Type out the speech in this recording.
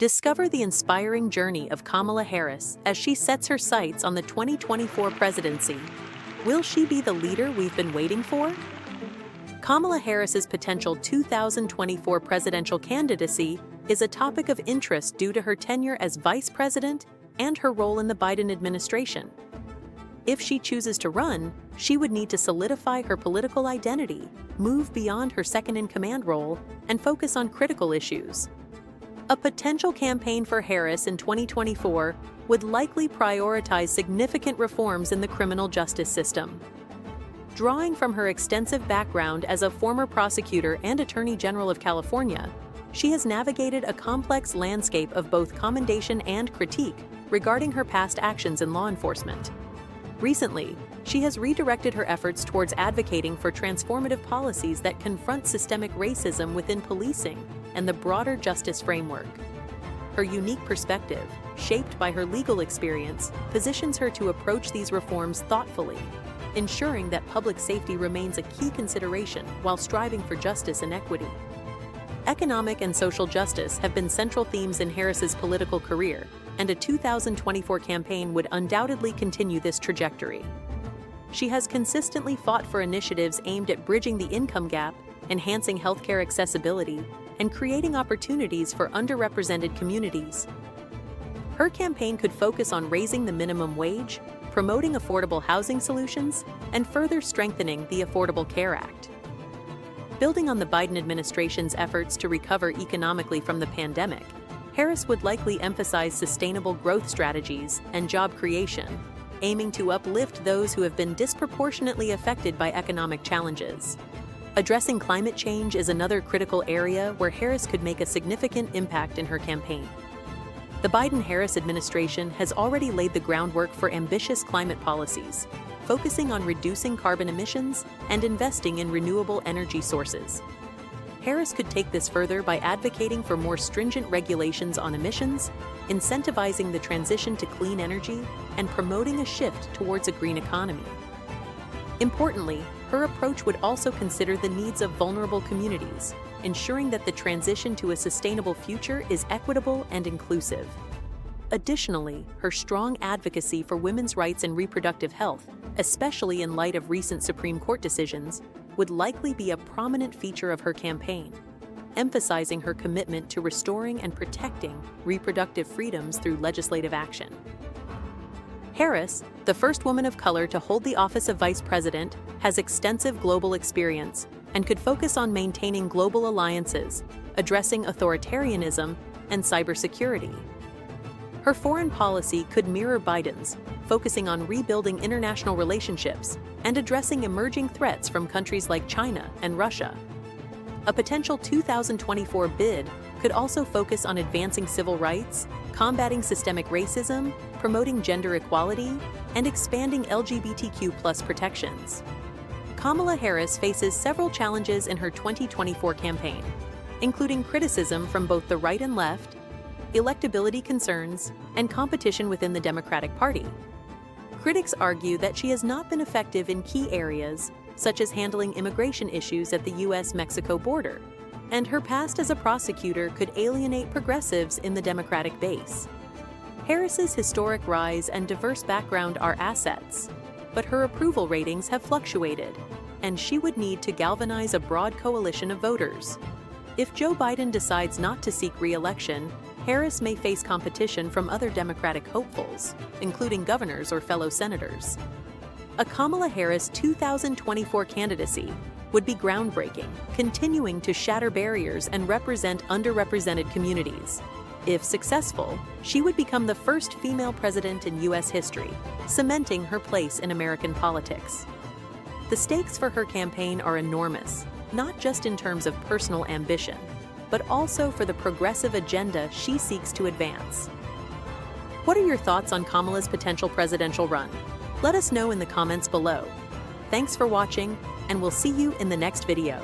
Discover the inspiring journey of Kamala Harris as she sets her sights on the 2024 presidency. Will she be the leader we've been waiting for? Kamala Harris's potential 2024 presidential candidacy is a topic of interest due to her tenure as vice president and her role in the Biden administration. If she chooses to run, she would need to solidify her political identity, move beyond her second-in-command role, and focus on critical issues. A potential campaign for Harris in 2024 would likely prioritize significant reforms in the criminal justice system. Drawing from her extensive background as a former prosecutor and Attorney General of California, she has navigated a complex landscape of both commendation and critique regarding her past actions in law enforcement. Recently, she has redirected her efforts towards advocating for transformative policies that confront systemic racism within policing and the broader justice framework. Her unique perspective, shaped by her legal experience, positions her to approach these reforms thoughtfully, ensuring that public safety remains a key consideration while striving for justice and equity. Economic and social justice have been central themes in Harris's political career, and a 2024 campaign would undoubtedly continue this trajectory. She has consistently fought for initiatives aimed at bridging the income gap, enhancing healthcare accessibility, and creating opportunities for underrepresented communities. Her campaign could focus on raising the minimum wage, promoting affordable housing solutions, and further strengthening the Affordable Care Act. Building on the Biden administration's efforts to recover economically from the pandemic, Harris would likely emphasize sustainable growth strategies and job creation, aiming to uplift those who have been disproportionately affected by economic challenges. Addressing climate change is another critical area where Harris could make a significant impact in her campaign. The Biden-Harris administration has already laid the groundwork for ambitious climate policies, focusing on reducing carbon emissions and investing in renewable energy sources. Harris could take this further by advocating for more stringent regulations on emissions, incentivizing the transition to clean energy, and promoting a shift towards a green economy. Importantly, her approach would also consider the needs of vulnerable communities, ensuring that the transition to a sustainable future is equitable and inclusive. Additionally, her strong advocacy for women's rights and reproductive health, especially in light of recent Supreme Court decisions, would likely be a prominent feature of her campaign, emphasizing her commitment to restoring and protecting reproductive freedoms through legislative action. Harris, the first woman of color to hold the office of vice president, has extensive global experience and could focus on maintaining global alliances, addressing authoritarianism, and cybersecurity. Her foreign policy could mirror Biden's, focusing on rebuilding international relationships and addressing emerging threats from countries like China and Russia. A potential 2024 bid could also focus on advancing civil rights, combating systemic racism, promoting gender equality, and expanding LGBTQ+ protections. Kamala Harris faces several challenges in her 2024 campaign, including criticism from both the right and left, electability concerns, and competition within the Democratic Party. Critics argue that she has not been effective in key areas, such as handling immigration issues at the U.S.-Mexico border, and her past as a prosecutor could alienate progressives in the Democratic base. Harris's historic rise and diverse background are assets, but her approval ratings have fluctuated, and she would need to galvanize a broad coalition of voters. If Joe Biden decides not to seek re-election, Harris may face competition from other Democratic hopefuls, including governors or fellow senators. A Kamala Harris 2024 candidacy would be groundbreaking, continuing to shatter barriers and represent underrepresented communities. If successful, she would become the first female president in U.S. history, cementing her place in American politics. The stakes for her campaign are enormous, not just in terms of personal ambition, but also for the progressive agenda she seeks to advance. What are your thoughts on Kamala's potential presidential run? Let us know in the comments below. Thanks for watching, and we'll see you in the next video.